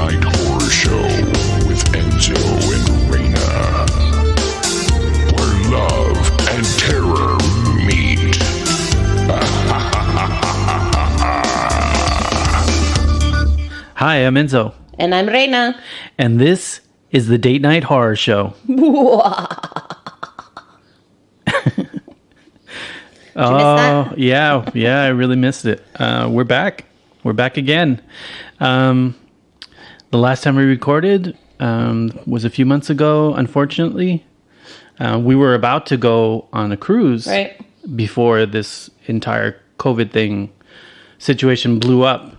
Night Horror Show with Enzo and Reyna, where love and terror meet. Hi, I'm Enzo. And I'm Reyna. And this is the Date Night Horror Show. Oh, yeah, I really missed it. We're back. We're back again. The last time we recorded was a few months ago, unfortunately. We were about to go on a cruise before this entire COVID situation blew up.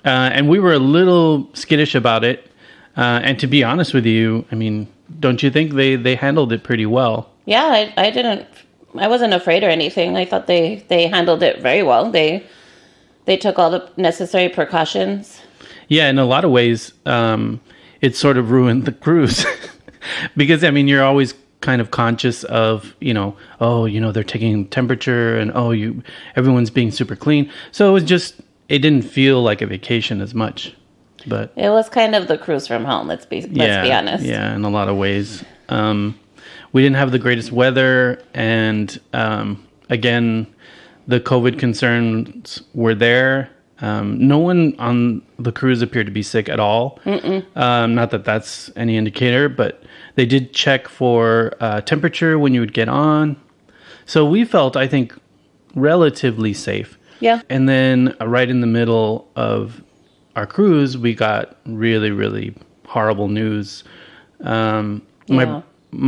And we were a little skittish about it. And to be honest with you, I mean, don't you think they handled it pretty well? Yeah, I wasn't afraid or anything. I thought they handled it very well. They took all the necessary precautions. Yeah, in a lot of ways, it sort of ruined the cruise. Because, I mean, you're always kind of conscious of, they're taking temperature and, everyone's being super clean. So it didn't feel like a vacation as much. But it was kind of the cruise from home, let's be honest. Yeah, in a lot of ways. We didn't have the greatest weather, and again, the COVID concerns were there. No one on the cruise appeared to be sick at all. Not that that's any indicator, but they did check for temperature when you would get on. So we felt, I think, relatively safe. Yeah. And then right in the middle of our cruise, we got really, really horrible news. My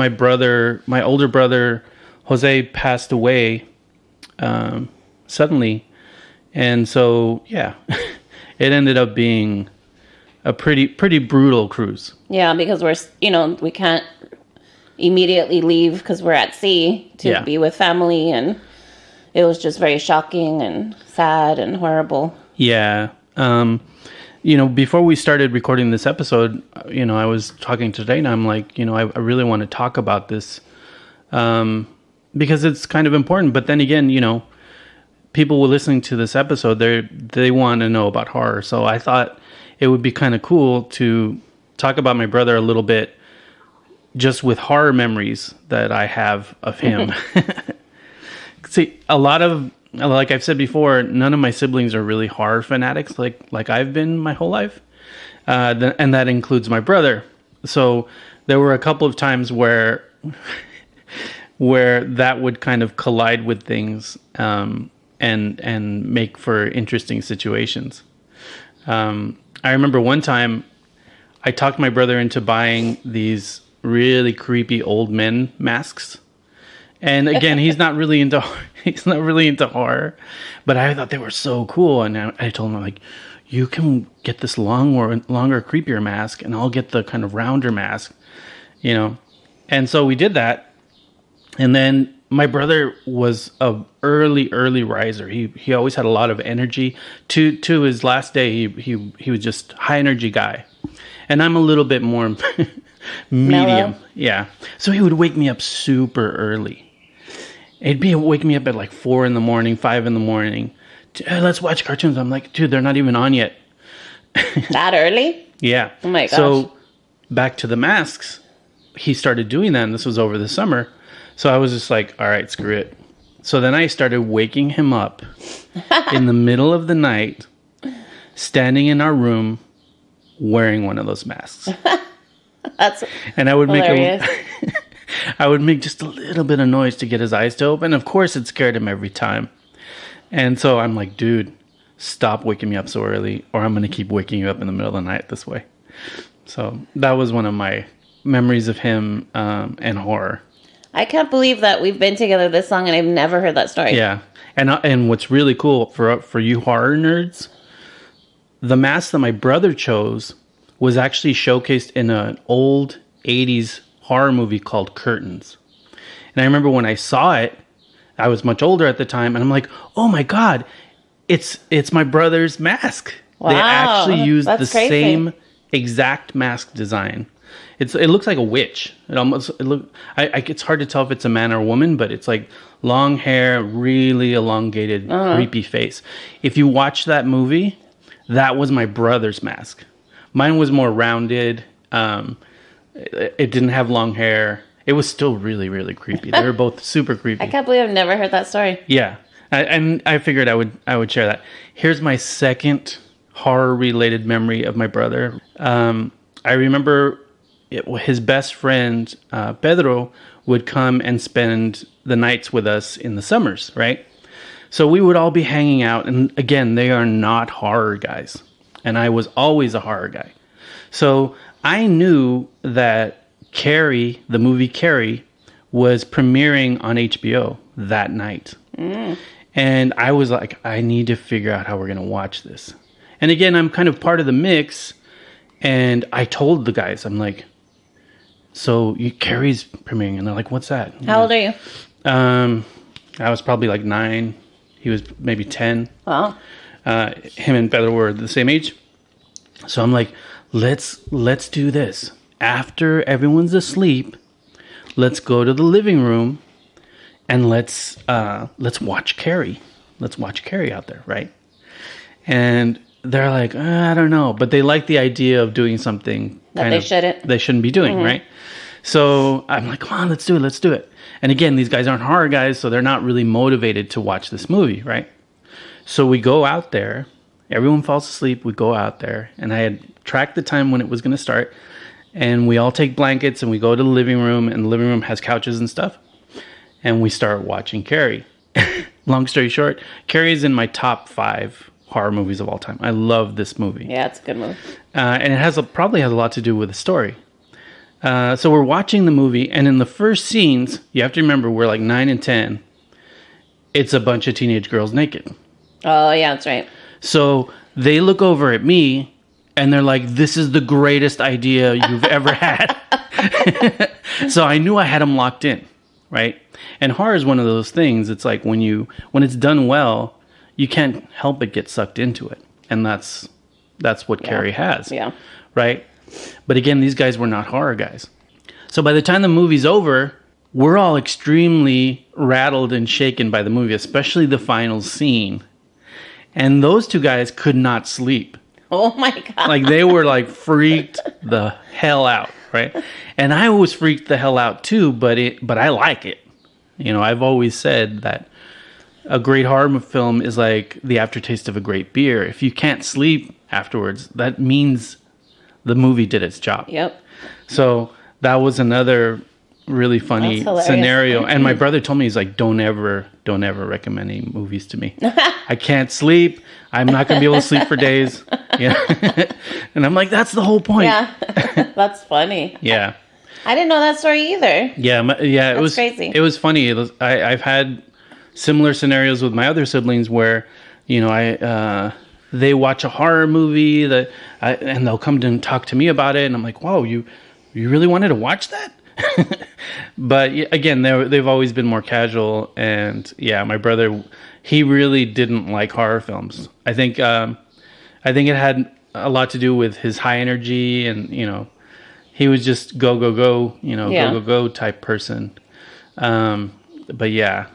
older brother, Jose, passed away suddenly. And so, yeah, it ended up being a pretty brutal cruise. Yeah, because we can't immediately leave because we're at sea to be with family. And it was just very shocking and sad and horrible. Yeah. Before we started recording this episode, I was talking today and I'm like, I really want to talk about this because it's kind of important. But then again, people listening to this episode, they want to know about horror. So I thought it would be kind of cool to talk about my brother a little bit just with horror memories that I have of him. See, like I've said before, none of my siblings are really horror fanatics like I've been my whole life. And that includes my brother. So there were a couple of times where that would kind of collide with things and make for interesting situations. I remember one time I talked my brother into buying these really creepy old men masks. And again, he's not really into horror, but I thought they were so cool. And I told him, I'm like, you can get this longer, creepier mask, and I'll get the kind of rounder mask, And so we did that. And then my brother was a early riser. He always had a lot of energy. To his last day, he was just high energy guy, and I'm a little bit more medium. Yeah. So he would wake me up super early. He'd wake me up at like 4 a.m, 5 a.m. Let's watch cartoons. I'm like, dude, they're not even on yet. That early? Yeah. Oh my gosh. So back to the masks, he started doing that, and this was over the summer. So I was just like, all right, screw it. So then I started waking him up in the middle of the night, standing in our room, wearing one of those masks. And I would hilarious. I would make just a little bit of noise to get his eyes to open. Of course, it scared him every time. And so I'm like, dude, stop waking me up so early, or I'm going to keep waking you up in the middle of the night this way. So that was one of my memories of him and horror. I can't believe that we've been together this long and I've never heard that story. Yeah. And what's really cool for you horror nerds, the mask that my brother chose was actually showcased in an old 80s horror movie called Curtains. And I remember when I saw it, I was much older at the time, and I'm like, oh my God, it's my brother's mask. Wow, they actually used the crazy. Same exact mask design. It looks like a witch. It's hard to tell if it's a man or a woman, but it's like long hair, really elongated, creepy face. If you watch that movie, that was my brother's mask. Mine was more rounded. It didn't have long hair. It was still really, really creepy. They were both super creepy. I can't believe I've never heard that story. Yeah. And I figured I would share that. Here's my second horror-related memory of my brother. I remember his best friend, Pedro, would come and spend the nights with us in the summers, right? So we would all be hanging out. And again, they are not horror guys. And I was always a horror guy. So I knew that Carrie, the movie Carrie, was premiering on HBO that night. And I was like, I need to figure out how we're going to watch this. And again, I'm kind of part of the mix. And I told the guys, I'm like, so Carrie's premiering. And they're like, what's that? How old are you? I was probably like 9. He was maybe 10. Wow. Him and Pedro were the same age. So I'm like, let's do this. After everyone's asleep, let's go to the living room and let's watch Carrie. Let's watch Carrie out there, right? And they're like, I don't know, but they like the idea of doing something that they shouldn't be doing, right? So I'm like, come on, let's do it. And again, these guys aren't horror guys, so they're not really motivated to watch this movie, right? So we go out there. Everyone falls asleep. We go out there, and I had tracked the time when it was going to start. And we all take blankets and we go to the living room, and the living room has couches and stuff. And we start watching Carrie. Long story short, Carrie is in my top 5 horror movies of all time. I love this movie. Yeah, it's a good movie. And it probably has a lot to do with the story. So we're watching the movie, and in the first scenes, you have to remember we're like 9 and 10. It's a bunch of teenage girls naked. Oh, yeah, that's right. So they look over at me, and they're like, this is the greatest idea you've ever had. So I knew I had them locked in, right? And horror is one of those things. It's like when it's done well, you can't help but get sucked into it. And that's what Carrie has. Yeah. Right? But again, these guys were not horror guys. So by the time the movie's over, we're all extremely rattled and shaken by the movie, especially the final scene. And those two guys could not sleep. Oh my God. Like they were like freaked the hell out, right? And I was freaked the hell out too, but I like it. You know, I've always said that a great horror film is like the aftertaste of a great beer. If you can't sleep afterwards, that means the movie did its job. Yep. So that was another really funny scenario. And my brother told me, he's like, don't ever recommend any movies to me. I can't sleep. I'm not going to be able to sleep for days. Yeah. And I'm like, that's the whole point. Yeah. That's funny. Yeah. I didn't know that story either. Yeah. It was crazy. It was funny. I've had similar scenarios with my other siblings where, you know, they watch a horror movie and they'll come and talk to me about it. And I'm like, whoa, you really wanted to watch that? But again, they've always been more casual. And yeah, my brother, he really didn't like horror films. I think it had a lot to do with his high energy, and you know, he was just go, you know, go type person. But yeah,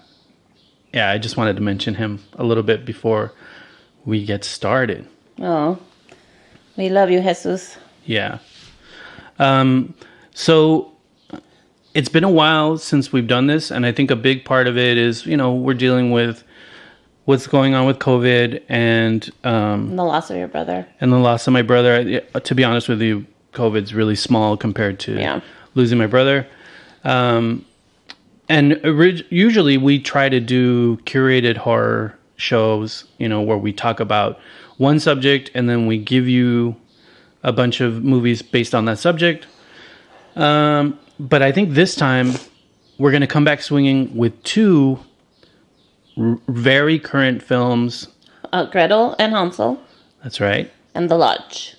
I just wanted to mention him a little bit before we get started. Oh, we love you, Jesus. Yeah. So it's been a while since we've done this, and I think a big part of it is, you know, we're dealing with what's going on with COVID and the loss of your brother. And the loss of my brother. To be honest with you, COVID's really small compared to losing my brother. And usually we try to do curated horror shows, you know, where we talk about one subject and then we give you a bunch of movies based on that subject. But I think this time we're going to come back swinging with two very current films. Gretel and Hansel. That's right. And The Lodge.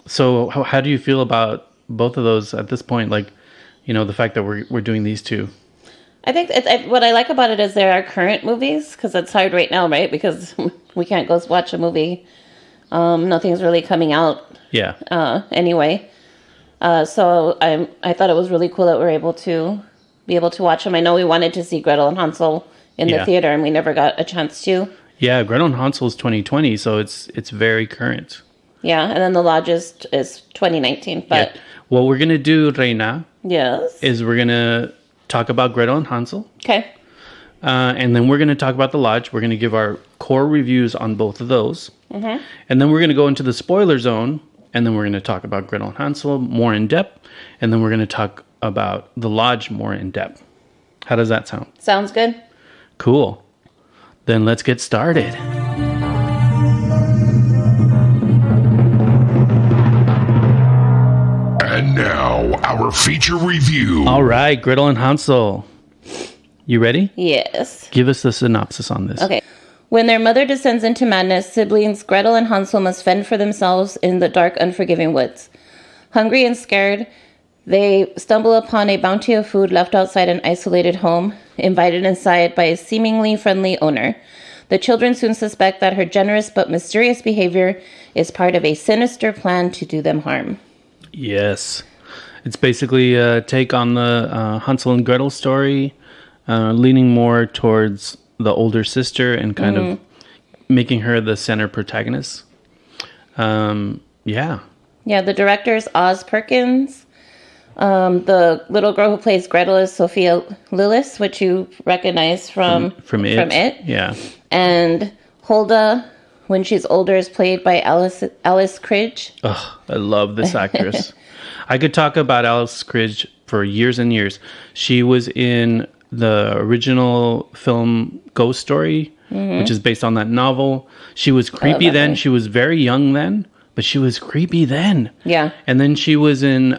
So how do you feel about both of those at this point? Like, you know, the fact that we're doing these two. I think what I like about it is there are current movies, because it's hard right now, right? Because we can't go watch a movie. Nothing's really coming out. Yeah. Anyway. So I thought it was really cool that we're able to be able to watch them. I know we wanted to see Gretel and Hansel in the theater, and we never got a chance to. Yeah, Gretel and Hansel is 2020, so it's very current. Yeah, and then The Lodge is 2019. But what we're gonna do, Reina, is we're gonna talk about Gretel and Hansel. Okay. And then we're gonna talk about The Lodge. We're gonna give our core reviews on both of those, and then we're gonna go into the spoiler zone, and then we're gonna talk about Gretel and Hansel more in depth, and then we're gonna talk about The Lodge more in depth. How does that sound? Sounds good. Cool. Then let's get started. And now, our feature review. All right, Gretel and Hansel. You ready? Yes. Give us the synopsis on this. Okay. When their mother descends into madness, siblings Gretel and Hansel must fend for themselves in the dark, unforgiving woods. Hungry and scared, they stumble upon a bounty of food left outside an isolated home, invited inside by a seemingly friendly owner. The children soon suspect that her generous but mysterious behavior is part of a sinister plan to do them harm. Yes. It's basically a take on the Hansel and Gretel story, leaning more towards the older sister and kind of making her the center protagonist. Yeah. Yeah, the director is Oz Perkins. The little girl who plays Gretel is Sophia Lillis, which you recognize from it. Yeah. And Hulda, when she's older, is played by Alice Cridge. Oh, I love this actress. I could talk about Alice Cridge for years and years. She was in the original film Ghost Story, which is based on that novel. She was creepy then. She was very young then, but she was creepy then. Yeah. And then she was in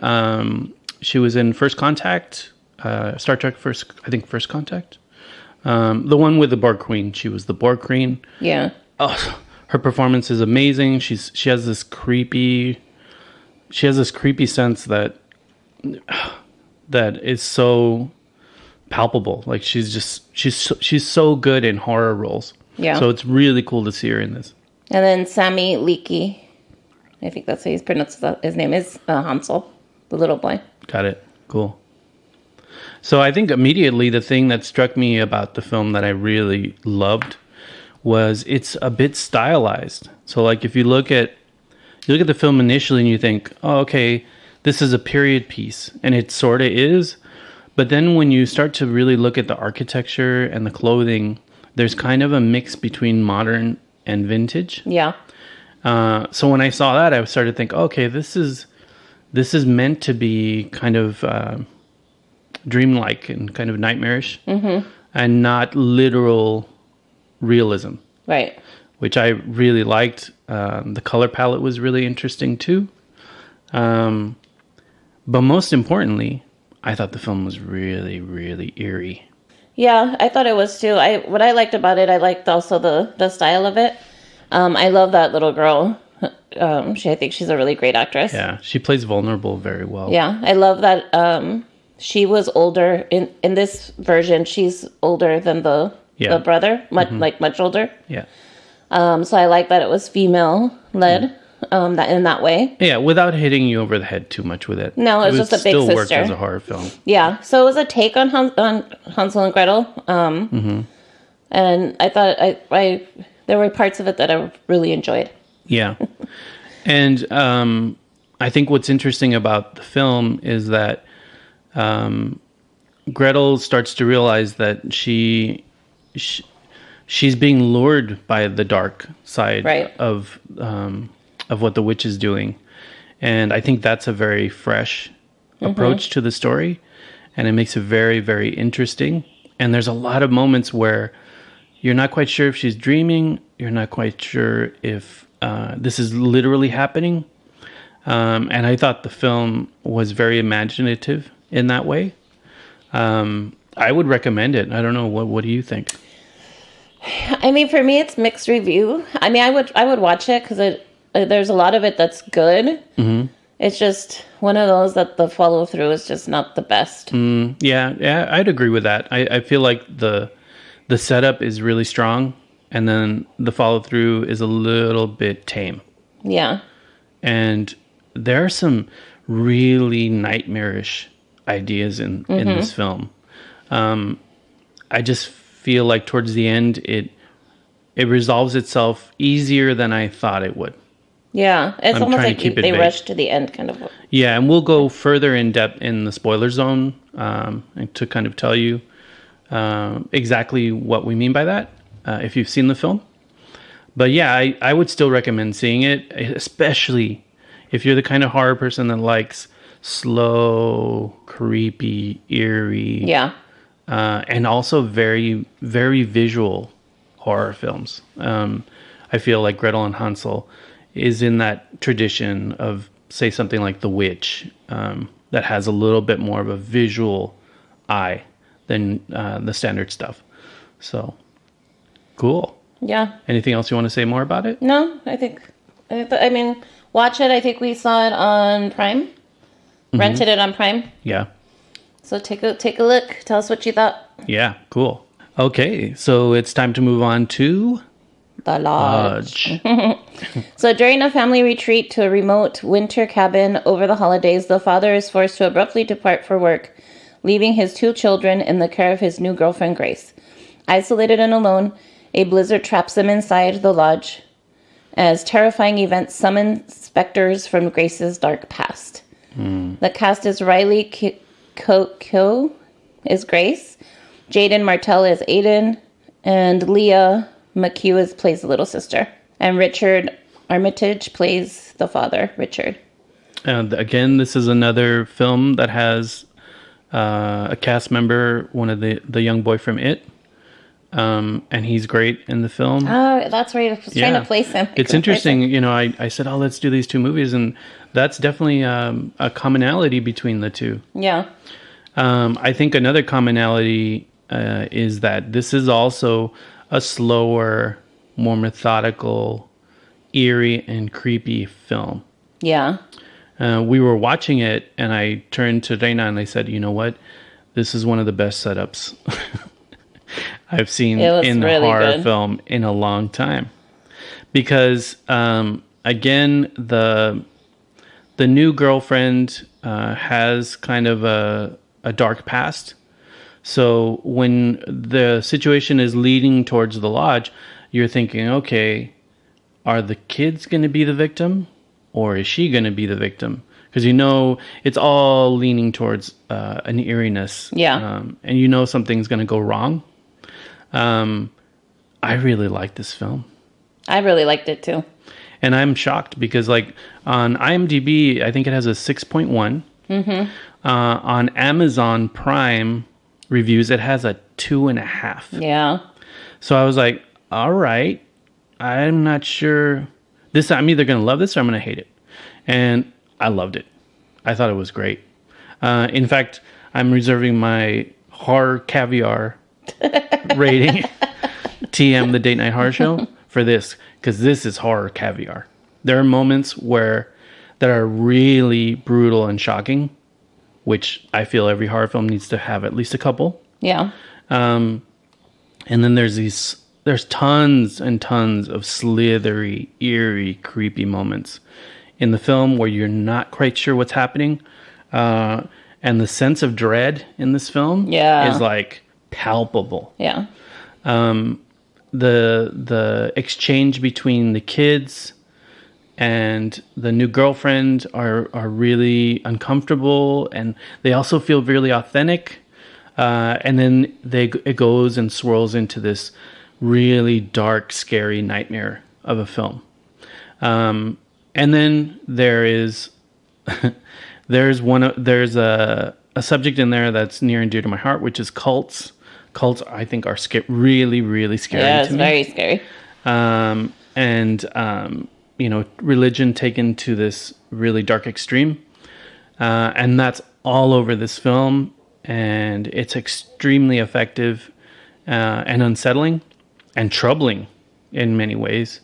First Contact, Star Trek First Contact. The one with the Borg Queen. She was the Borg Queen. Yeah. Oh, her performance is amazing. She has this creepy sense that is so palpable. Like she's so good in horror roles. Yeah. So it's really cool to see her in this. And then Sammy Leakey, I think that's how he's pronounced. His name is Hansel, the little boy. Got it. Cool. So I think immediately the thing that struck me about the film that I really loved was it's a bit stylized. So like if you look at the film initially and you think, oh, okay, this is a period piece, and it sort of is. But then when you start to really look at the architecture and the clothing, there's kind of a mix between modern and vintage. Yeah. So when I saw that, I started to think, okay, this is meant to be kind of dreamlike and kind of nightmarish, and not literal realism. Right. Which I really liked. The color palette was really interesting too. But most importantly, I thought the film was really, really eerie. Yeah, I thought it was too. What I liked about it, I liked also the style of it. I love that little girl. I think she's a really great actress. Yeah, she plays vulnerable very well. Yeah, I love that she was older. In this version, she's older than the brother, much older. Yeah. So I like that it was female-led in that way. Yeah, without hitting you over the head too much with it. No, it's just a big sister. It still worked as a horror film. Yeah, so it was a take on Hansel and Gretel. And I thought there were parts of it that I really enjoyed. Yeah. And I think what's interesting about the film is that Gretel starts to realize that she's being lured by the dark side of what the witch is doing. And I think that's a very fresh approach to the story. And it makes it very, very interesting. And there's a lot of moments where you're not quite sure if she's dreaming. You're not quite sure if this is literally happening. And I thought the film was very imaginative in that way. I would recommend it. I don't know. What do you think? I mean, for me, it's mixed review. I mean, I would watch it because there's a lot of it that's good. It's just one of those that the follow through is just not the best. Yeah, I'd agree with that. I feel like the setup is really strong, and then the follow through is a little bit tame. Yeah, and there are some really nightmarish ideas in this film. I just feel like towards the end, it resolves itself easier than I thought it would. Yeah, it's I'm almost trying like to keep it they vague. rushed to the end, kind of. Yeah, and we'll go further in depth in the spoiler zone and to kind of tell you exactly what we mean by that if you've seen the film. But yeah, I would still recommend seeing it, especially if you're the kind of horror person that likes slow, creepy, eerie, Yeah. and also very, very visual horror films. I feel like Gretel and Hansel is in that tradition of, say, something like The Witch, that has a little bit more of a visual eye than the standard stuff. So, cool. Yeah. Anything else you want to say more about it? No, I mean, watch it. I think we saw it on Prime. Rented it on Prime. Yeah. So take a look. Tell us what you thought. Yeah, cool. Okay, so it's time to move on to The Lodge. So during a family retreat to a remote winter cabin over the holidays, the father is forced to abruptly depart for work, leaving his 2 children in the care of his new girlfriend, Grace. Isolated and alone, a blizzard traps them inside the lodge as terrifying events summon specters from Grace's dark past. The cast is Riley Keough is Grace, Jaden Martell is Aiden, and Leah McHugh plays the little sister. And Richard Armitage plays the father, Richard. And again, this is another film that has a cast member, one of the young boy from It. And he's great in the film. Oh, that's where I was trying to place him. It's interesting. You know, I said, oh, let's do these 2 movies. And that's definitely a commonality between the 2. Yeah. I think another commonality is that this is also a slower, more methodical, eerie, and creepy film. Yeah. We were watching it, and I turned to Reyna and I said, you know what? This is one of the best setups I've seen in a horror film in a long time. Because, again, the new girlfriend has kind of a dark past. So when the situation is leading towards the lodge, you're thinking, okay, are the kids going to be the victim? Or is she going to be the victim? Because you know it's all leaning towards an eeriness. Yeah. And you know something's going to go wrong. I really like this film. I really liked it too. And I'm shocked because, like, on IMDb, I think it has a 6.1. On Amazon Prime reviews, it has a 2.5. Yeah. So I was like, all right, I'm not sure. I'm either going to love this or I'm going to hate it. And I loved it. I thought it was great. In fact, I'm reserving my horror caviar rating, TM, the Date Night Horror Show, for this, because this is horror caviar. There are moments that are really brutal and shocking, which I feel every horror film needs to have at least a couple. Yeah. And then there's tons and tons of slithery, eerie, creepy moments in the film where you're not quite sure what's happening. And the sense of dread in this film is like palpable. Yeah. The exchange between the kids and the new girlfriend are really uncomfortable, and they also feel really authentic. And then it goes and swirls into this really dark, scary nightmare of a film. And then there's a subject in there that's near and dear to my heart, which is cults. Cults, I think, are really, really scary. Yeah, it's to me. very scary. Religion taken to this really dark extreme. And that's all over this film. And it's extremely effective and unsettling and troubling in many ways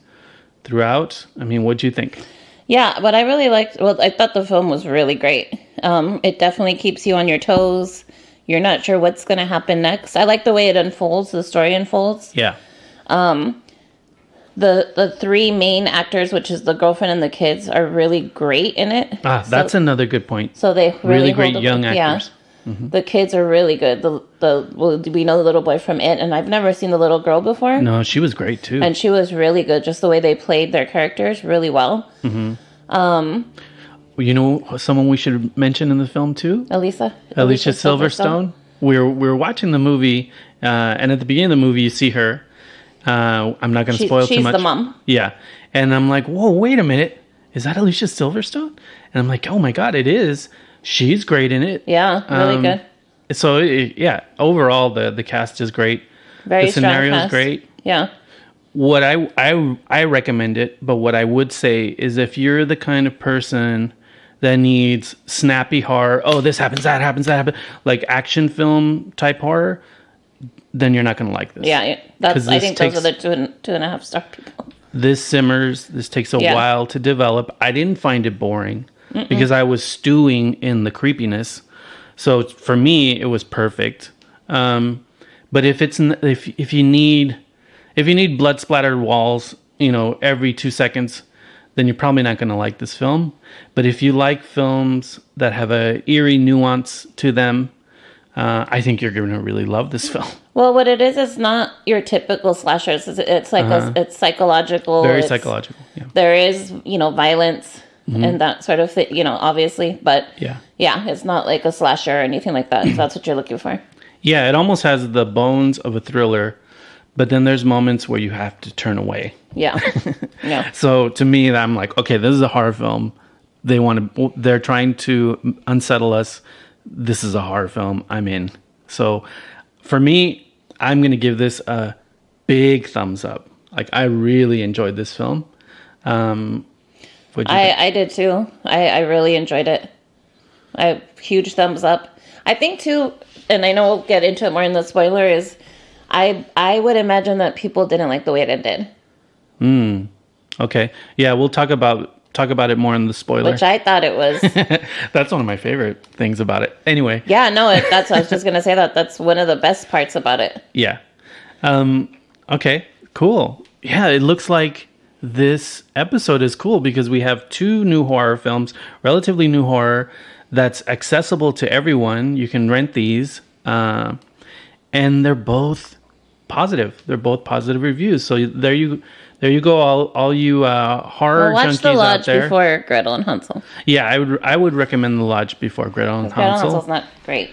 throughout. I mean, what do you think? Yeah, what I really liked, I thought the film was really great. It definitely keeps you on your toes. You're not sure what's going to happen next. I like the way it unfolds, the story unfolds. Yeah. The 3 main actors, which is the girlfriend and the kids, are really great in it. That's another good point. So they really great young actors. The kids are really good. We know the little boy from It, and I've never seen the little girl before. No, she was great too. And she was really good. Just the way they played their characters really well. You know, someone we should mention in the film too? Alicia Silverstone. We were watching the movie, and at the beginning of the movie, you see her. I'm not going to spoil too much. She's the mom. Yeah, and I'm like, whoa, wait a minute, is that Alicia Silverstone? And I'm like, oh my god, it is. She's great in it. Yeah, really good. So overall, the cast is great. Very the scenario strong is cast. great. Yeah. What I recommend it, but what I would say is if you're the kind of person that needs snappy horror, oh, this happens, that happens, that happens, like action film type horror, then you're not going to like this. Yeah, I think those are the 2.5 star people. This simmers. This takes a while to develop. I didn't find it boring because I was stewing in the creepiness. So for me, it was perfect. But if you need blood splattered walls, every 2 seconds, then you're probably not going to like this film. But if you like films that have a eerie nuance to them, I think you're going to really love this film. Well, what it is not your typical slashers. It's like it's psychological. Very psychological. Yeah. There is, violence and that sort of thing, obviously. But yeah, it's not like a slasher or anything like that. If that's what you're looking for. Yeah, it almost has the bones of a thriller, but then there's moments where you have to turn away. Yeah. Yeah. So to me, I'm like, okay, this is a horror film. They're trying to unsettle us. This is a horror film. I'm in. So for me, I'm going to give this a big thumbs up. Like, I really enjoyed this film. I did too. I really enjoyed it. Huge thumbs up. I think too, and I know we'll get into it more in the spoiler, is I would imagine that people didn't like the way it ended. Okay. Yeah, we'll talk about it more in the spoiler. Which I thought it was. That's one of my favorite things about it. Anyway. Yeah, no, that's I was just going to say that. That's one of the best parts about it. Yeah. Okay, cool. Yeah, it looks like this episode is cool because we have 2 new horror films, relatively new horror, that's accessible to everyone. You can rent these. And they're both positive. They're both positive reviews. So there you go, all you horror watch junkies The Lodge out there. before Gretel and Hansel. Yeah, I would recommend The Lodge before Gretel and Hansel. Gretel and Hansel's not great.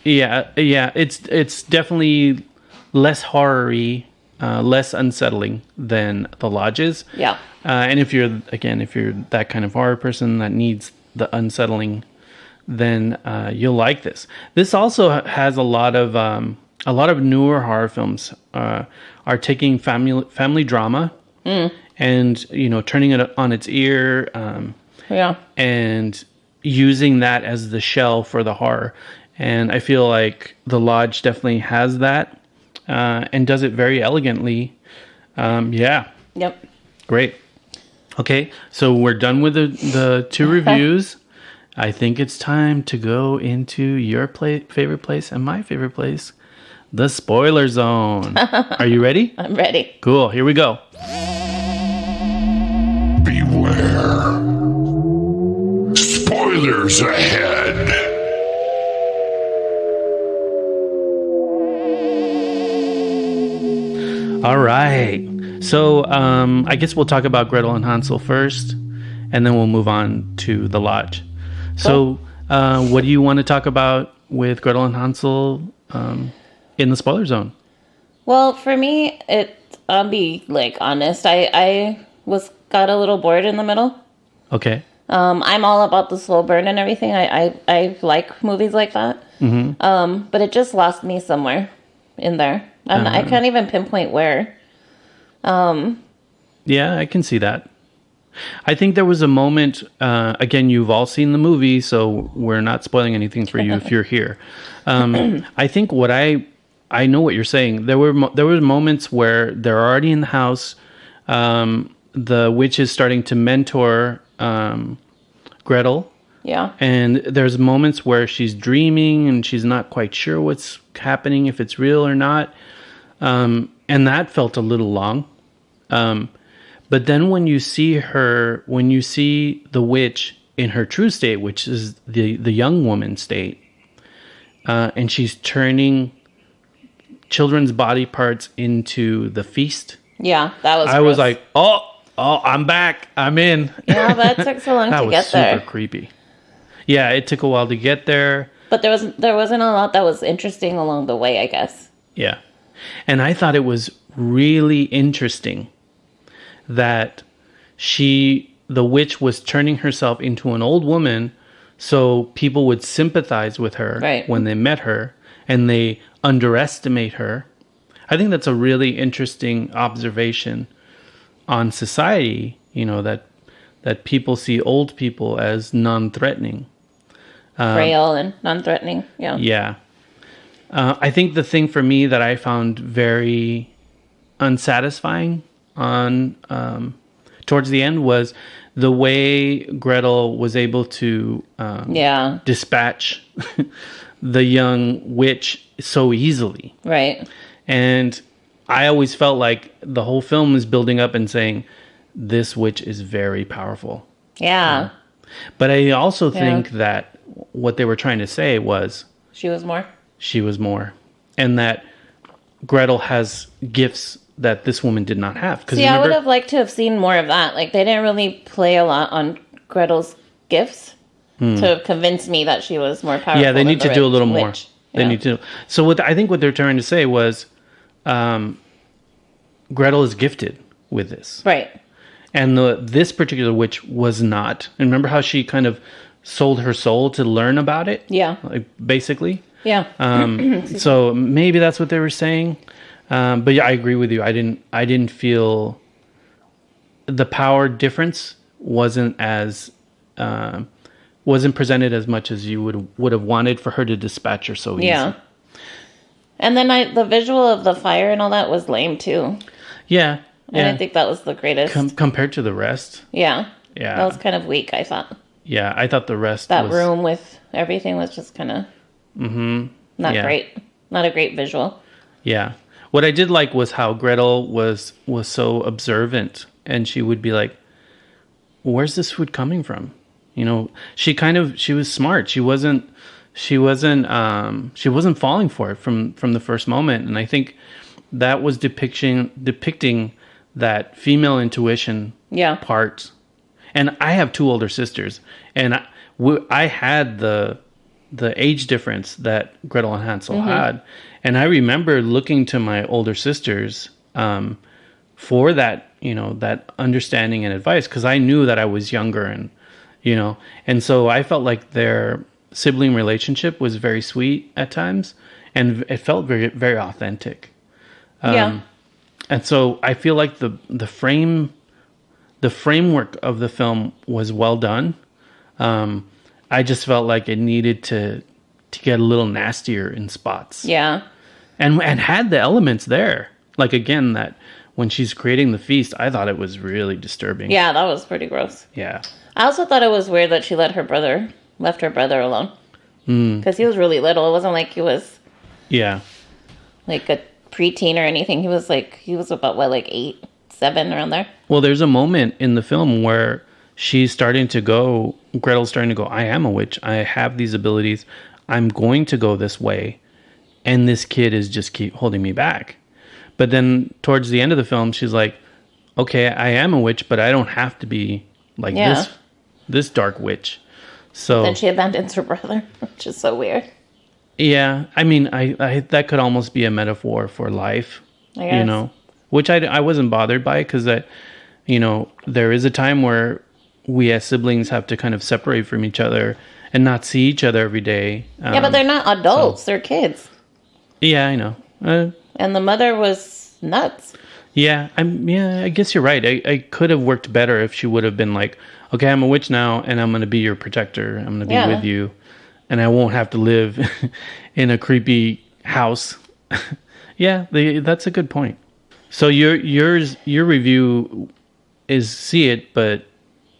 Yeah, it's definitely less horror-y, less unsettling than The Lodge is. Yeah. And if you're that kind of horror person that needs the unsettling, then you'll like this. This also has a lot of newer horror films are taking family drama and turning it on its ear and using that as the shell for the horror. And I feel like The Lodge definitely has that and does it very elegantly. Yeah. Yep. Great. Okay, so we're done with the 2 reviews. I think it's time to go into your favorite place and my favorite place, the spoiler zone. Are you ready? I'm ready. Cool, here we go. Beware. Spoilers ahead. All right. So I guess we'll talk about Gretel and Hansel first, and then we'll move on to The Lodge. So what do you want to talk about with Gretel and Hansel in the spoiler zone? Well, for me, I'll be honest. I got a little bored in the middle. Okay. I'm all about the slow burn and everything. I like movies like that. Mm-hmm. But it just lost me somewhere in there. I can't even pinpoint where. Yeah, I can see that. I think there was a moment, again, you've all seen the movie, so we're not spoiling anything for you if you're here. I think I know what you're saying. There were moments where they're already in the house. The witch is starting to mentor Gretel. Yeah. And there's moments where she's dreaming and she's not quite sure what's happening, if it's real or not. And that felt a little long. But then when you see the witch in her true state, which is the young woman state, and she's turning children's body parts into the feast. Yeah, that was. I was like, oh, I'm back. I'm in. Yeah, that took so long to get there. That was super creepy. Yeah, it took a while to get there. But there wasn't a lot that was interesting along the way, I guess. Yeah. And I thought it was really interesting that the witch was turning herself into an old woman so people would sympathize with her when they met her and they underestimate her. I think that's a really interesting observation on society, that people see old people as non-threatening. Frail and non-threatening, yeah. Yeah. I think the thing for me that I found very unsatisfying towards the end was the way Gretel was able to dispatch the young witch so easily. Right. And I always felt like the whole film is building up and saying, this witch is very powerful. Yeah. But I also think that what they were trying to say was... She was more. And that Gretel has gifts that this woman did not have. See, I would have liked to have seen more of that. Like, they didn't really play a lot on Gretel's gifts to convince me that she was more powerful. Yeah, they need to do a little more. They Yeah. need to. So I think what they're trying to say was Gretel is gifted with this. Right. And this particular witch was not. And remember how she kind of sold her soul to learn about it? Yeah. Like, basically? Yeah. So maybe that's what they were saying. But yeah, I agree with you. I didn't feel the power difference wasn't presented as much as you would have wanted for her to dispatch her so easily. Yeah. And then the visual of the fire and all that was lame too. Yeah. I didn't think that was the greatest. Compared to the rest. Yeah. Yeah. That was kind of weak, I thought. Yeah, I thought the rest that room with everything was just kind of not great. Not a great visual. Yeah. What I did like was how Gretel was so observant, and she would be like, where's this food coming from? She was smart. She wasn't falling for it from the first moment. And I think that was depicting that female intuition part. And I have two older sisters, and I had the age difference that Gretel and Hansel had. And I remember looking to my older sisters for that, that understanding and advice, because I knew that I was younger, and so I felt like their sibling relationship was very sweet at times, and it felt very, very authentic. And so I feel like the framework of the film was well done. I just felt like it needed to get a little nastier in spots. Yeah. And had the elements there. Like, again, that when she's creating the feast, I thought it was really disturbing. Yeah, that was pretty gross. Yeah. I also thought it was weird that she left her brother alone. Because he was really little. It wasn't like he was like a preteen or anything. He was about, 8, 7, around there. Well, there's a moment in the film where Gretel's starting to go, I am a witch. I have these abilities. I'm going to go this way. And this kid is just keep holding me back. But then towards the end of the film, she's like, okay, I am a witch, but I don't have to be like this dark witch. So then she abandons her brother, which is so weird. Yeah. I mean, I that could almost be a metaphor for life, I guess. Which I wasn't bothered by, because there is a time where we as siblings have to kind of separate from each other and not see each other every day. But they're not adults. They're kids. Yeah, I know. And the mother was nuts. Yeah, I guess you're right. I could have worked better if she would have been like, okay, I'm a witch now, and I'm going to be your protector. I'm going to be with you, and I won't have to live in a creepy house. That's a good point. So your review is see it, but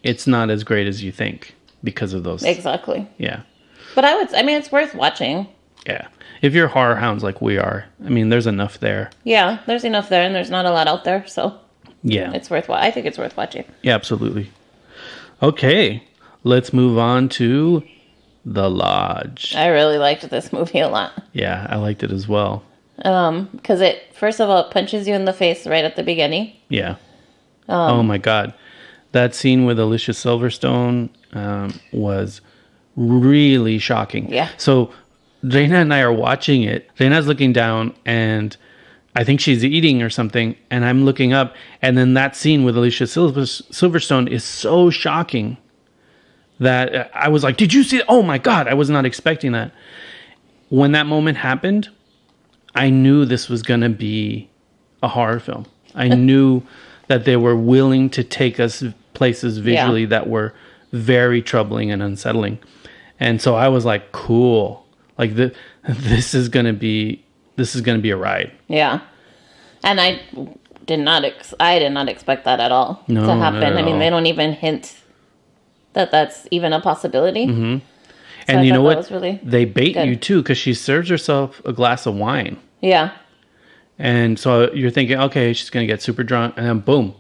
it's not as great as you think because of those. Exactly. Yeah. But it's worth watching. Yeah. If you're horror hounds like we are, there's enough there. Yeah, there's enough there, and there's not a lot out there, so yeah, I think it's worth watching. Yeah, absolutely. Okay, let's move on to The Lodge. I really liked this movie a lot. Yeah, I liked it as well. Because it, first of all, it punches you in the face right at the beginning. Yeah. Oh my God. That scene with Alicia Silverstone was really shocking. Yeah. So Reyna and I are watching it. Reyna's looking down and I think she's eating or something. And I'm looking up. And then that scene with Alicia Silverstone is so shocking that I was like, did you see it? Oh my God. I was not expecting that. When that moment happened, I knew this was going to be a horror film. I knew that they were willing to take us places visually that were very troubling and unsettling. And so I was like, cool. Like this is going to be a ride. Yeah. And I did not expect that at all to happen. I mean, they don't even hint that that's even a possibility. Mm-hmm. So and you know what? Really they bait good. you too, because she serves herself a glass of wine. Yeah. And so you're thinking, okay, she's going to get super drunk, and then boom.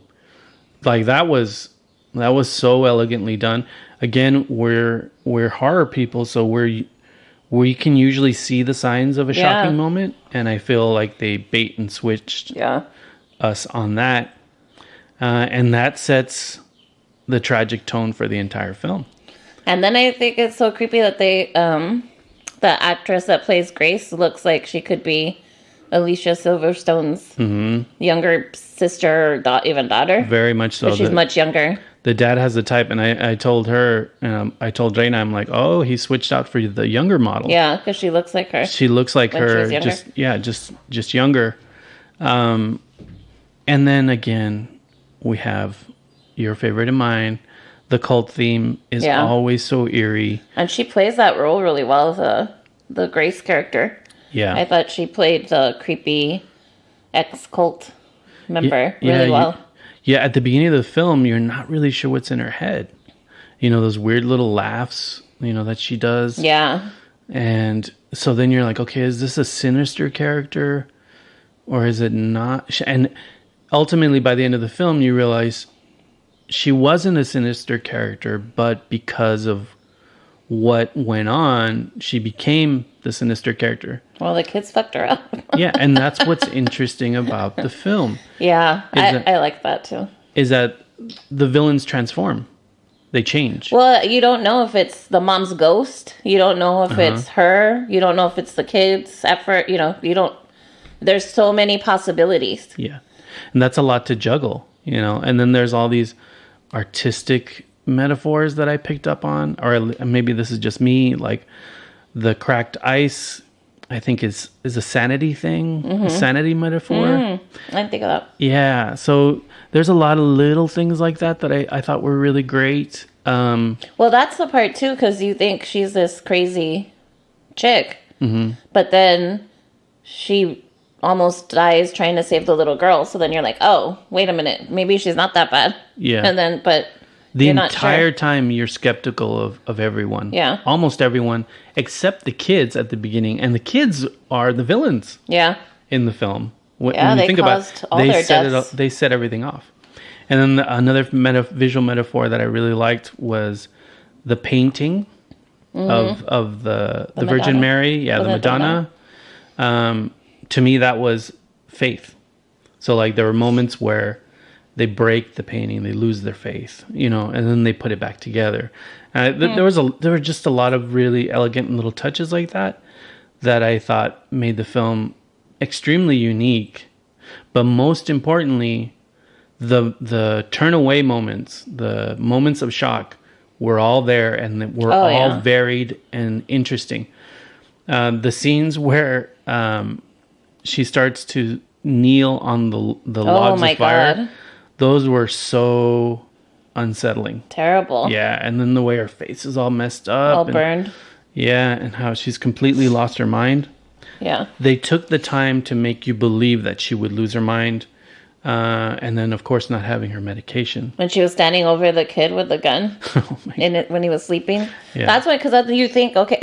Like that was so elegantly done. Again, we're horror people, so we can usually see the signs of a shocking moment, and I feel like they bait and switched us on that. And that sets the tragic tone for the entire film. And then I think it's so creepy that they the actress that plays Grace looks like she could be Alicia Silverstone's younger sister or even daughter. Very much so. She's much younger. The dad has the type, and I told her, I told Reyna, I'm like, oh, he switched out for the younger model. Yeah, because she looks like her. She looks like her, just younger. And then again, we have your favorite and mine. The cult theme is always so eerie. And she plays that role really well, the Grace character. Yeah. I thought she played the creepy ex-cult member really well. Yeah, at the beginning of the film, you're not really sure what's in her head. You know, those weird little laughs, that she does. Yeah. And so then you're like, okay, is this a sinister character or is it not? And ultimately, by the end of the film, you realize she wasn't a sinister character, but because of what went on, she became the sinister character. Well, the kids fucked her up. Yeah, and that's what's interesting about the film. Yeah, I like that too. Is that the villains transform. They change. Well, you don't know if it's the mom's ghost. You don't know if it's her. You don't know if it's the kids' effort. You don't... There's so many possibilities. Yeah, and that's a lot to juggle, And then there's all these artistic metaphors that I picked up on, or maybe this is just me, like the cracked ice, I think is a sanity thing, a sanity metaphor. I didn't think of that. Yeah, so there's a lot of little things like that I thought were really great. Well, that's the part too, because you think she's this crazy chick, but then she almost dies trying to save the little girl. So then you're like, oh, wait a minute, maybe she's not that bad. Yeah, and then but. The entire time you're skeptical of everyone. Yeah. Almost everyone, except the kids at the beginning. And the kids are the villains. Yeah. In the film. When you think about it, they set everything off. And then another visual metaphor that I really liked was the painting of the Virgin Mary. Yeah, the Madonna. To me, that was faith. So like there were moments where they break the painting, they lose their faith, and then they put it back together. There were just a lot of really elegant little touches like that I thought made the film extremely unique. But most importantly, the turn away moments, the moments of shock, were all there and were all varied and interesting. The scenes where she starts to kneel on the logs of fire. God. Those were so unsettling. Terrible. Yeah, and then the way her face is all messed up. All burned. Yeah, and how she's completely lost her mind. Yeah. They took the time to make you believe that she would lose her mind. And then, of course, not having her medication. When she was standing over the kid with the gun when he was sleeping. Yeah. That's why, because you think, okay,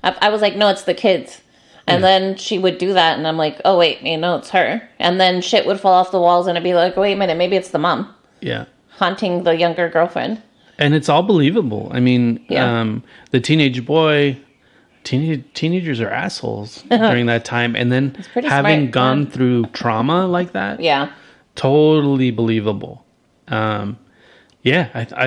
I was like, no, it's the kids. And then she would do that, and I'm like, oh, wait, it's her. And then shit would fall off the walls, and I'd be like, wait a minute, maybe it's the mom. Yeah. Haunting the younger girlfriend. And it's all believable. I mean, the teenagers are assholes during that time. And then having gone through trauma like that. Yeah. Totally believable. I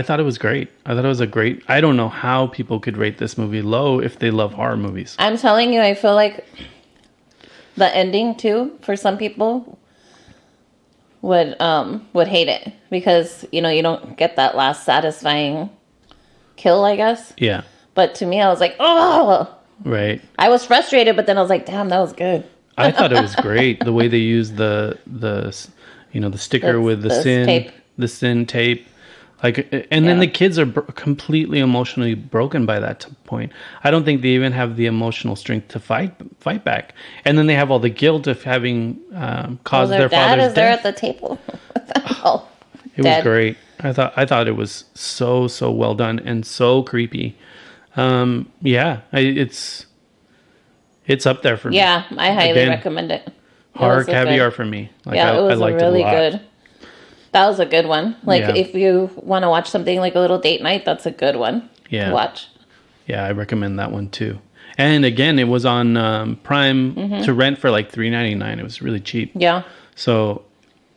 thought it was great. I thought it was I don't know how people could rate this movie low if they love horror movies. I'm telling you, I feel like the ending too, for some people, would hate it because, you don't get that last satisfying kill, I guess. Yeah. But to me, I was like, oh. Right. I was frustrated, but then I was like, damn, that was good. I thought it was great the way they used the sticker with the sin tape. The sin tape. Then the kids are completely emotionally broken by that point. I don't think they even have the emotional strength to fight back. And then they have all the guilt of having caused their father's death. Their dad is there at the table. It was great. I thought it was so well done and so creepy. It's up there for me. Yeah, I highly recommend it. Horror caviar for me. It was really good. That was a good one. If you want to watch something like a little date night, that's a good one to watch. Yeah, I recommend that one too. And again, it was on Prime to rent for like $3.99. It was really cheap. Yeah. So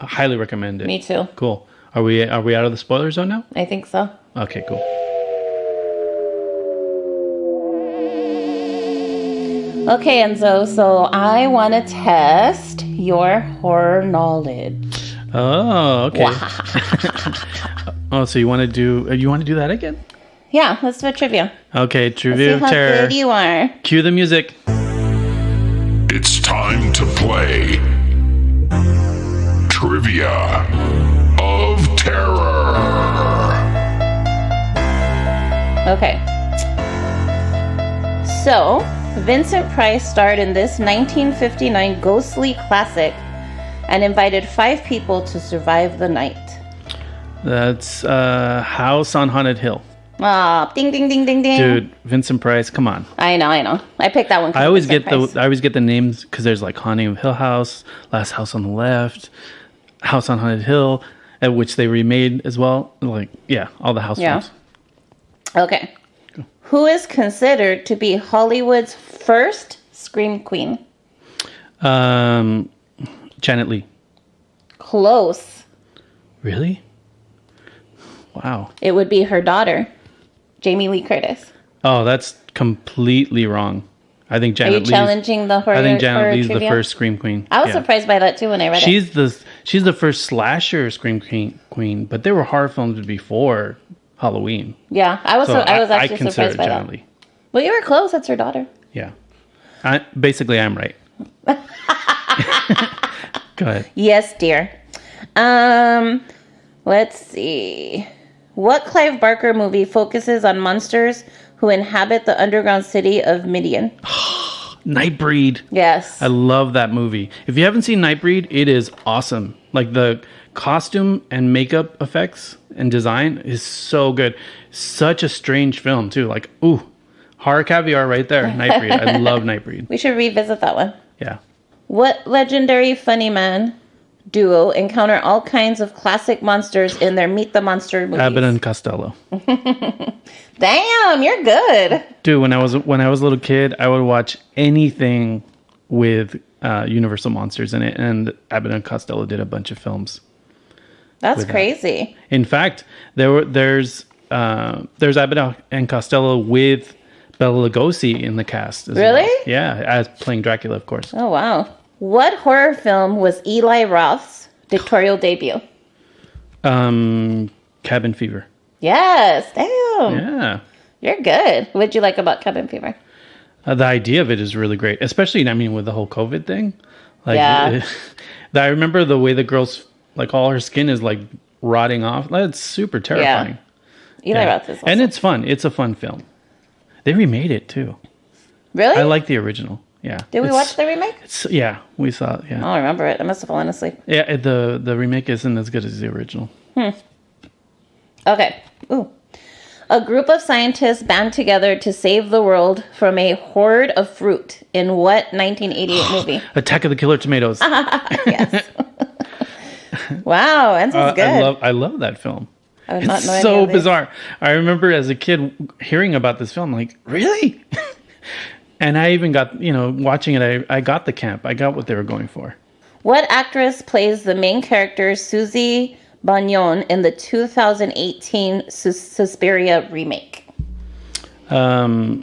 I highly recommend it. Me too. Cool. Are we out of the spoiler zone now? I think so. Okay, cool. Okay, Enzo, so I want to test your horror knowledge. Oh, okay. So you want to do that again? Yeah, let's do a trivia. Okay, trivia of terror. How good you are. Cue the music. It's time to play Trivia of Terror. Okay. So, Vincent Price starred in this 1959 ghostly classic and invited 5 people to survive the night. That's House on Haunted Hill. Ah, ding ding ding ding ding. Dude, Vincent Price, come on. I know. I picked that one. I always get the names because there's like Haunting of Hill House, Last House on the Left, House on Haunted Hill, at which they remade as well. All the house films. Okay. Go. Who is considered to be Hollywood's first scream queen? Janet Leigh. Close. Really? Wow. It would be her daughter, Jamie Lee Curtis. Oh, that's completely wrong. I think Janet Leigh. Are you challenging the horror? I think Janet Leigh's the first scream queen. I was surprised by that too when I read it. She's the first slasher scream queen, but there were horror films before Halloween. Yeah, I was actually surprised by that. Leigh. Well, you were close. That's her daughter. Yeah. Basically, I'm right. Go ahead. Yes, dear. Let's see. What Clive Barker movie focuses on monsters who inhabit the underground city of Midian? Nightbreed. Yes. I love that movie. If you haven't seen Nightbreed, it is awesome. Like the costume and makeup effects and design is so good. Such a strange film too. Like, ooh, horror caviar right there. Nightbreed. I love Nightbreed. We should revisit that one. Yeah. What legendary funny man duo encounter all kinds of classic monsters in their Meet the Monster movies? Abbott and Costello. Damn, you're good. Dude, when I was a little kid, I would watch anything with Universal monsters in it, and Abbott and Costello did a bunch of films. That's crazy. That. In fact, there's Abbott and Costello with Bela Lugosi in the cast. Really? Well. Yeah, as playing Dracula, of course. Oh wow! What horror film was Eli Roth's directorial debut? Cabin Fever. Yes. Damn. Yeah. You're good. What'd you like about Cabin Fever? The idea of it is really great, especially with the whole COVID thing. I remember the way the girl's all her skin is rotting off. That's super terrifying. Yeah. Eli Roth is awesome. And it's fun. It's a fun film. They remade it too. Really? I like the original. Yeah. Did we watch the remake? We saw it. Yeah. I don't remember it. I must have fallen asleep. Yeah, the remake isn't as good as the original. Okay. Ooh. A group of scientists band together to save the world from a horde of fruit in what 1988 movie? Attack of the Killer Tomatoes. Yes. Wow, Enzo's good. I love that film. I would not It's know any so of these. bizarre. I remember as a kid hearing about this film, like, really? And I even got, watching it, I got the camp. I got what they were going for. What actress plays the main character Susie Bagnon in the 2018 Suspiria remake? Her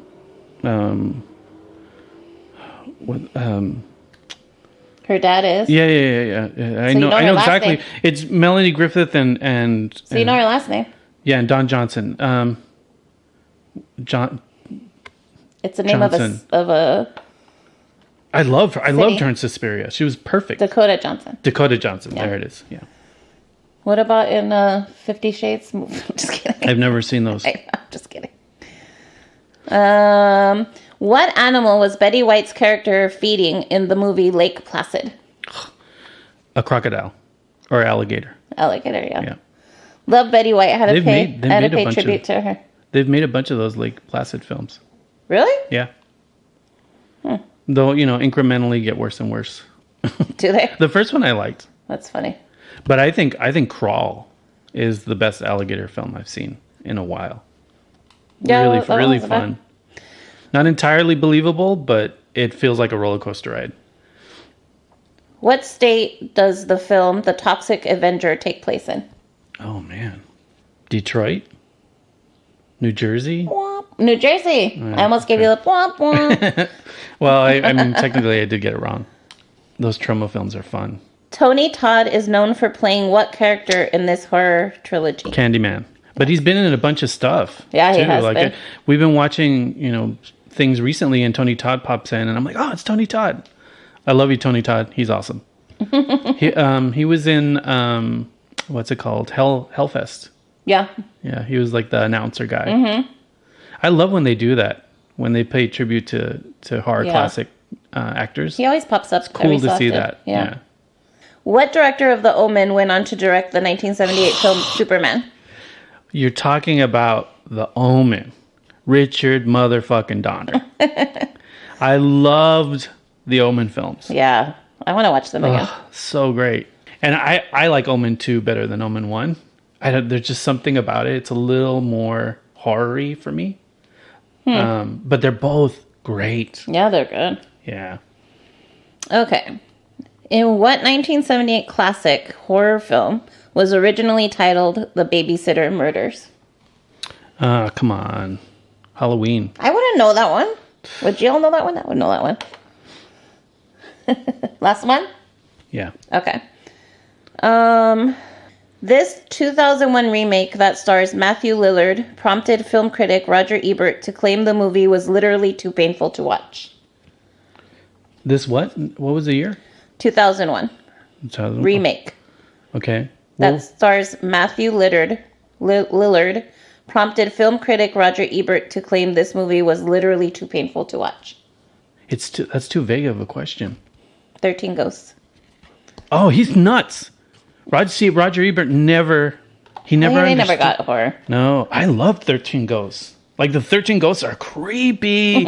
dad is. Yeah. I know her last exactly. name. It's Melanie Griffith and So you know her last name? Yeah, and Don Johnson. John. It's the name Johnson. of a I loved her. I loved her in Suspiria. She was perfect. Dakota Johnson. Dakota Johnson. Yeah. There it is. Yeah. What about in 50 Shades? I'm just kidding. I've never seen those. I'm just kidding. What animal was Betty White's character feeding in the movie Lake Placid? A crocodile or alligator. Alligator, yeah. Yeah. Love Betty White. I had to pay bunch tribute to her. They've made a bunch of those Lake Placid films. Really? Yeah. Though, incrementally get worse and worse. Do they? The first one I liked. That's funny. But I think Crawl is the best alligator film I've seen in a while. Yeah, really, that really was fun. Not entirely believable, but it feels like a roller coaster ride. What state does the film The Toxic Avenger take place in? Oh, man. Detroit? New Jersey? New Jersey. I almost gave you the womp womp. Well, I mean, technically I did get it wrong. Those Troma films are fun. Tony Todd is known for playing what character in this horror trilogy? Candyman. But he's been in a bunch of stuff. Yeah, he has been. We've been watching, things recently, and Tony Todd pops in, and I'm like, oh, it's Tony Todd. I love you, Tony Todd. He's awesome. He was in, what's it called? Hellfest. Yeah. Yeah, he was like the announcer guy. Mm-hmm. I love when they do that, when they pay tribute to horror classic actors. He always pops up. It's cool to see that. Yeah. What director of The Omen went on to direct the 1978 film Superman? You're talking about The Omen. Richard motherfucking Donner. I loved the Omen films. Yeah. I want to watch them again. So great. And I like Omen 2 better than Omen 1. There's just something about it. It's a little more horror-y for me. But they're both great. Yeah, they're good. Yeah. Okay. In what 1978 classic horror film was originally titled The Babysitter Murders? Come on. Halloween. I wouldn't know that one. Would you all know that one? I would know that one. Last one? Yeah. Okay. This 2001 remake that stars Matthew Lillard prompted film critic Roger Ebert to claim the movie was literally too painful to watch. This what? What was the year? 2001. Remake. Okay. That stars Matthew Lillard prompted film critic Roger Ebert to claim this movie was literally too painful to watch. That's too vague of a question. 13 Ghosts. Oh, he's nuts. Roger Ebert never got horror. No, I loved 13 Ghosts. Like the 13 Ghosts are creepy.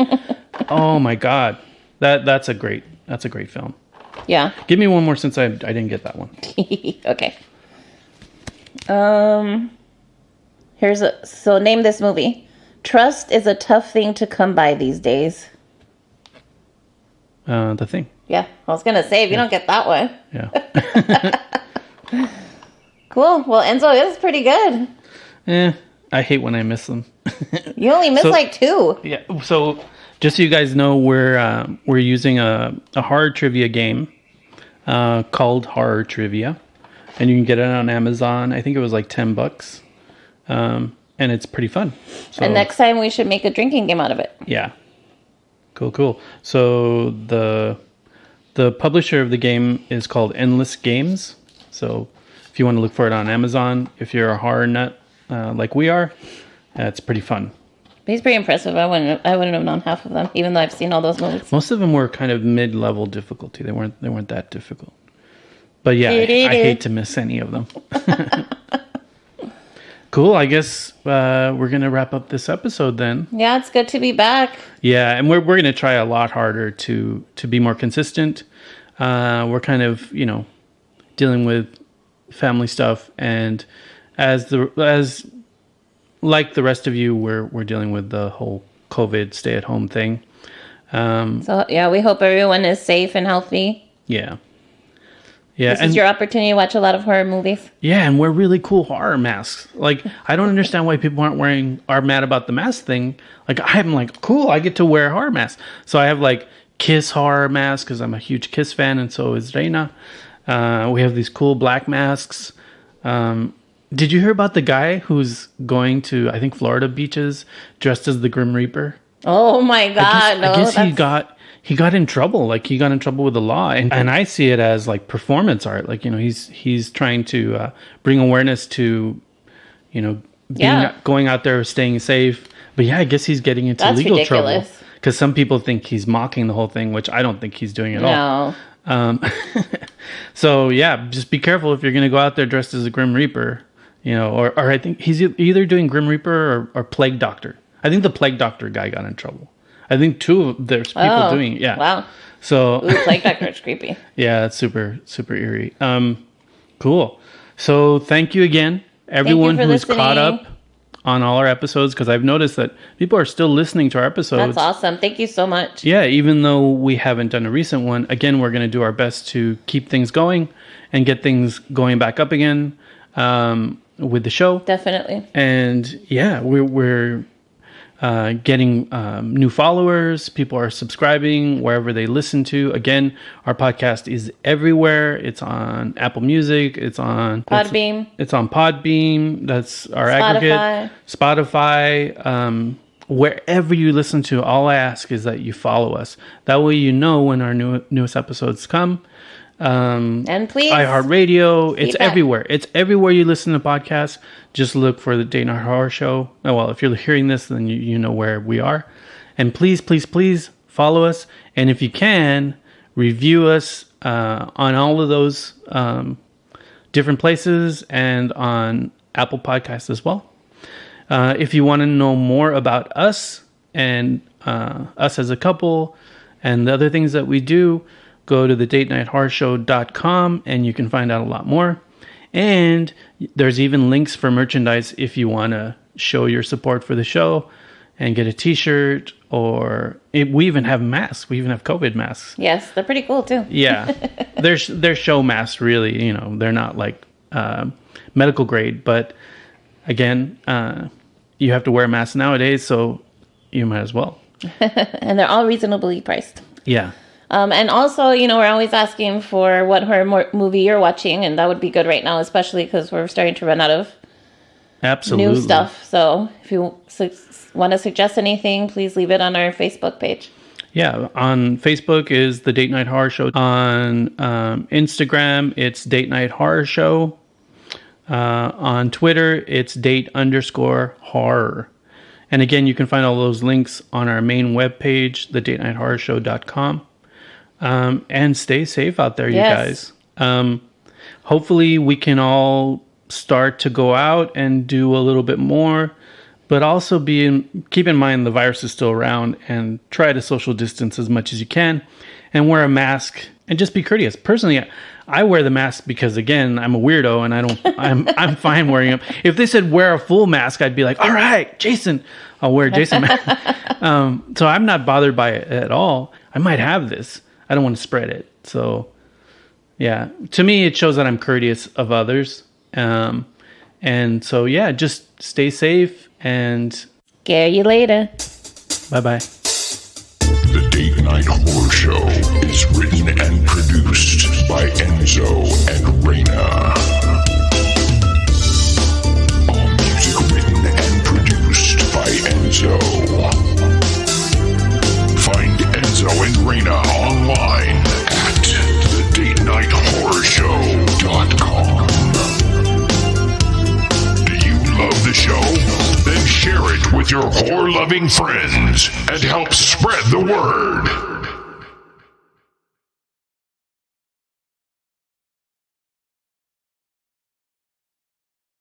Oh my god. That's a great film. Yeah. Give me one more since I didn't get that one. Okay. So name this movie. Trust is a tough thing to come by these days. The Thing. Yeah, I was gonna say if you don't get that one. Yeah. Cool. Well, Enzo is pretty good. I hate when I miss them. You only missed like 2. Yeah. So just so you guys know, we're using a horror trivia game called Horror Trivia, and you can get it on Amazon. I think it was like $10, and it's pretty fun. So, And next time we should make a drinking game out of it. Yeah. Cool. So the publisher of the game is called Endless Games. So if you want to look for it on Amazon, if you're a horror nut like we are, it's pretty fun. He's pretty impressive. I wouldn't have known half of them, even though I've seen all those movies. Most of them were kind of mid-level difficulty. They weren't that difficult. But yeah, I hate to miss any of them. Cool. I guess we're gonna wrap up this episode then. Yeah, it's good to be back. Yeah, and we're gonna try a lot harder to be more consistent. We're kind of dealing with family stuff and as like the rest of you, we're dealing with the whole COVID stay-at-home thing. So yeah, we hope everyone is safe and healthy. Yeah. This is your opportunity to watch a lot of horror movies. Yeah, and wear really cool horror masks. Like, I don't understand why people are mad about the mask thing. Like, I'm like, cool, I get to wear a horror mask. So I have like Kiss horror mask because I'm a huge Kiss fan, and so is Reyna. We have these cool black masks. Did you hear about the guy who's going to, I think, Florida beaches dressed as the Grim Reaper? Oh my God! I guess he got in trouble. Like, he got in trouble with the law, and I see it as like performance art. Like, he's trying to bring awareness to, going out there, staying safe. But yeah, I guess he's getting into legal trouble because some people think he's mocking the whole thing, which I don't think he's doing at all. So yeah, just be careful if you're going to go out there dressed as a Grim Reaper, or I think he's either doing Grim Reaper or Plague Doctor. I think the Plague Doctor guy got in trouble. I think there's people doing it. Yeah. Wow. So Plague Doctor is creepy. Yeah, that's super, super eerie. Cool. So thank you again, everyone who's caught up on all our episodes, because I've noticed that people are still listening to our episodes. That's awesome. Thank you so much. Yeah, even though we haven't done a recent one, again, we're going to do our best to keep things going and get things going back up again with the show. Definitely. And yeah, we're getting new followers. People are subscribing wherever they listen to. Again, our podcast is everywhere. It's on Apple Music. It's on Podbeam. It's on Podbeam. That's our aggregate. Spotify. Wherever you listen to, all I ask is that you follow us. That way you know when our newest episodes come. And please, iHeartRadio, it's everywhere. It's everywhere you listen to podcasts. Just look for the Date Night Horror Show. Oh, well, if you're hearing this, then you know where we are. And please, please, please follow us. And if you can, review us on all of those different places and on Apple Podcasts as well. If you want to know more about us and us as a couple and the other things that we do, go to the datenighthorshow.com and you can find out a lot more. And there's even links for merchandise if you want to show your support for the show and get a t-shirt, or we even have masks. We even have COVID masks. Yes, they're pretty cool too. Yeah. They're show masks, really. They're not like medical grade, but again, you have to wear a mask nowadays, so you might as well. And they're all reasonably priced. Yeah. And also, we're always asking for what horror movie you're watching, and that would be good right now, especially because we're starting to run out of new stuff. So if you want to suggest anything, please leave it on our Facebook page. Yeah, on Facebook is the Date Night Horror Show. On Instagram, it's Date Night Horror Show. On Twitter, it's date_horror. And again, you can find all those links on our main webpage, thedatenighthorrorshow.com. And stay safe out there, you guys. Hopefully we can all start to go out and do a little bit more, but also keep in mind the virus is still around, and try to social distance as much as you can and wear a mask and just be courteous. Personally, I wear the mask because, again, I'm a weirdo and I'm fine wearing them. If they said wear a full mask, I'd be like, all right, Jason, I'll wear a Jason mask. So I'm not bothered by it at all. I might have this. I don't want to spread it. So, yeah, to me, it shows that I'm courteous of others. And so, yeah, just stay safe and scare you later. Bye-bye. The Date Night Horror Show is written and produced by Enzo and Reyna. All music written and produced by Enzo. Find Enzo and Reyna online at thedatenighthorshow.com. Do you love the show? Then share it with your horror-loving friends and help spread the word.